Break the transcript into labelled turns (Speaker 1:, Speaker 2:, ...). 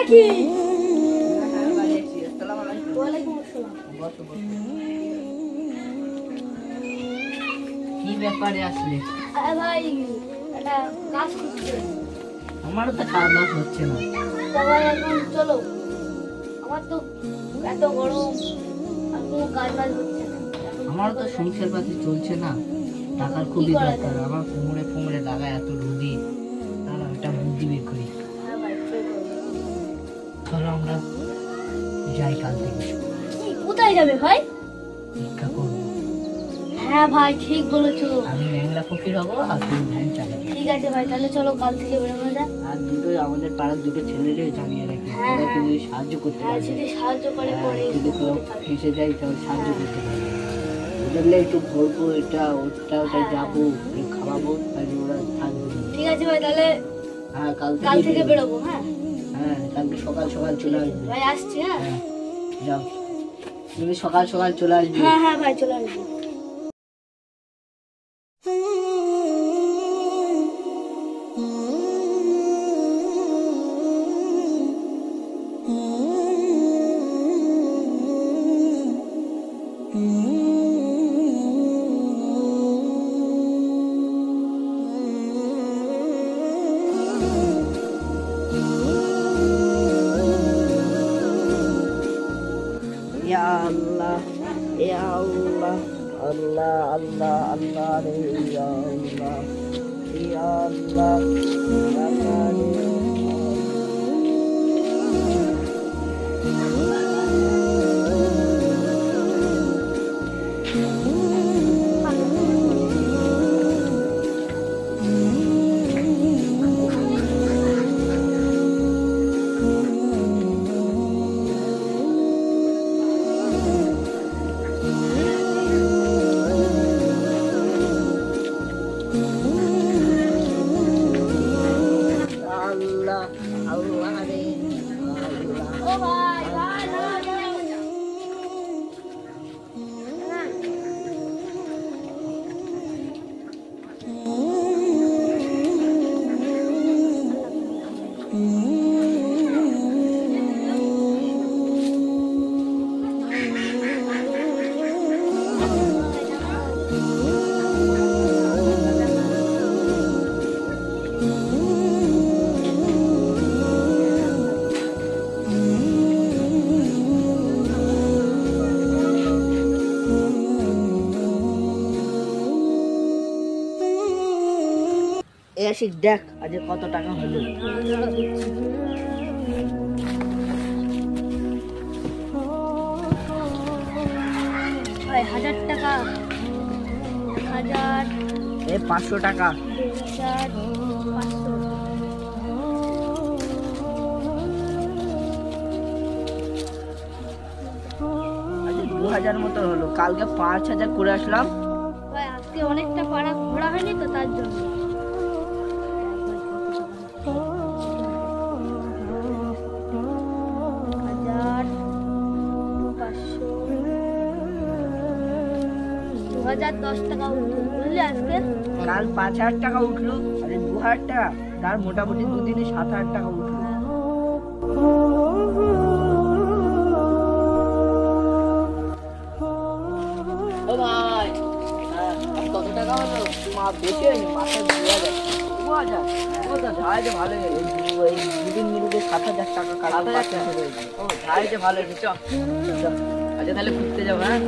Speaker 1: নাকি?
Speaker 2: কি ব্যাপারে আসলে?
Speaker 1: ভাই একটা কাজ করছে।
Speaker 2: আমারও তো কাজ বাজ হচ্ছে না।
Speaker 1: ভাই এখন চলো, আমার তো এত গরম আর কোনো কাজ বাজ হচ্ছে না।
Speaker 2: আমারও তো সংসার পাতি চলছে না, টাকার খুবই দরকার। আমার কোমরে কোমরে লাগা এত রুদি, তাহলে একটা বুদ্ধি বের করি।
Speaker 1: হ্যাঁ ভাই,
Speaker 2: চলো আমরা যাই কাল থেকে।
Speaker 1: কোথায় যাবে ভাই?
Speaker 2: ভিক্ষা করবো।
Speaker 1: হ্যাঁ ভাই, ঠিক বলেছো।
Speaker 2: আমি ল্যাংড়া ফকির হবো আর তুমি ভ্যান চালাবে।
Speaker 1: ঠিক আছে ভাই, তাহলে চলো কাল থেকে বেরোনো যাক।
Speaker 2: আর দুটো আমাদের পাড়ার দুটো ছেলেরে জানিয়ে রাখি,
Speaker 1: হ্যাঁ,
Speaker 2: ওরা যদি সাহায্য করতে
Speaker 1: হ্যাঁ,
Speaker 2: পারে।
Speaker 1: যদি সাহায্য করে
Speaker 2: হ্যাঁ,
Speaker 1: পরে
Speaker 2: যদি কেউ ফেঁসে যায় তাহলে সাহায্য করতে পারে। ওদেরলে একটু ঘুরবো, এটা ওটা ওটা যাবো, একটু খাওয়াবো, তাহলে ওরা থাকবে।
Speaker 1: ঠিক আছে ভাই, তাহলে
Speaker 2: হ্যাঁ
Speaker 1: কাল
Speaker 2: কাল
Speaker 1: থেকে বেরোবো। হ্যাঁ
Speaker 2: হ্যাঁ, কালকে সকাল সকাল চলে আসবে।
Speaker 1: ভাই, আসছি। হ্যাঁ
Speaker 2: হ্যাঁ যাও, তুমি সকাল সকাল চলে আসবে।
Speaker 1: হ্যাঁ হ্যাঁ ভাই, চলে আসবো।
Speaker 2: Ya Allah, ya Allah, Allah, Allah, Allah, ya Allah, ya Allah, ya Allah.
Speaker 1: ও ভাই, ভাই, ভাই, ভাই।
Speaker 2: এসে দেখ আজ কত টাকা হলো।
Speaker 1: ভাই, 1000 টাকা, 1000,
Speaker 2: 500 টাকা।
Speaker 1: 2000, 500।
Speaker 2: আজ 2000 মতো হলো, কালকে 5000 করে আসলাম।
Speaker 1: ভাই, আজকে অনেকটা পাড়া ঘোরা হয়নি তো, তার জন্য। হাজার, 500, 2010 টাকা উঠলো, বুঝলি আজকে?
Speaker 2: কাল 5000 টাকা উঠলো, আরে 2000 টাকা, তার মোটামুটি দুদিনে 7000 টাকা উঠলো। ও ভাই, কত টাকা হলো? মা বেশি হয়নি, মাসে 2000। 2000? ও তো ঝাড়ে ভালো হয়েছে, এই দুদিন মিলিয়ে 7000 টাকা কাটা। ও ঝাড়ে ভালো হয়েছে, চ। আচ্ছা তাহলে ঘুরতে যাবো। হ্যাঁ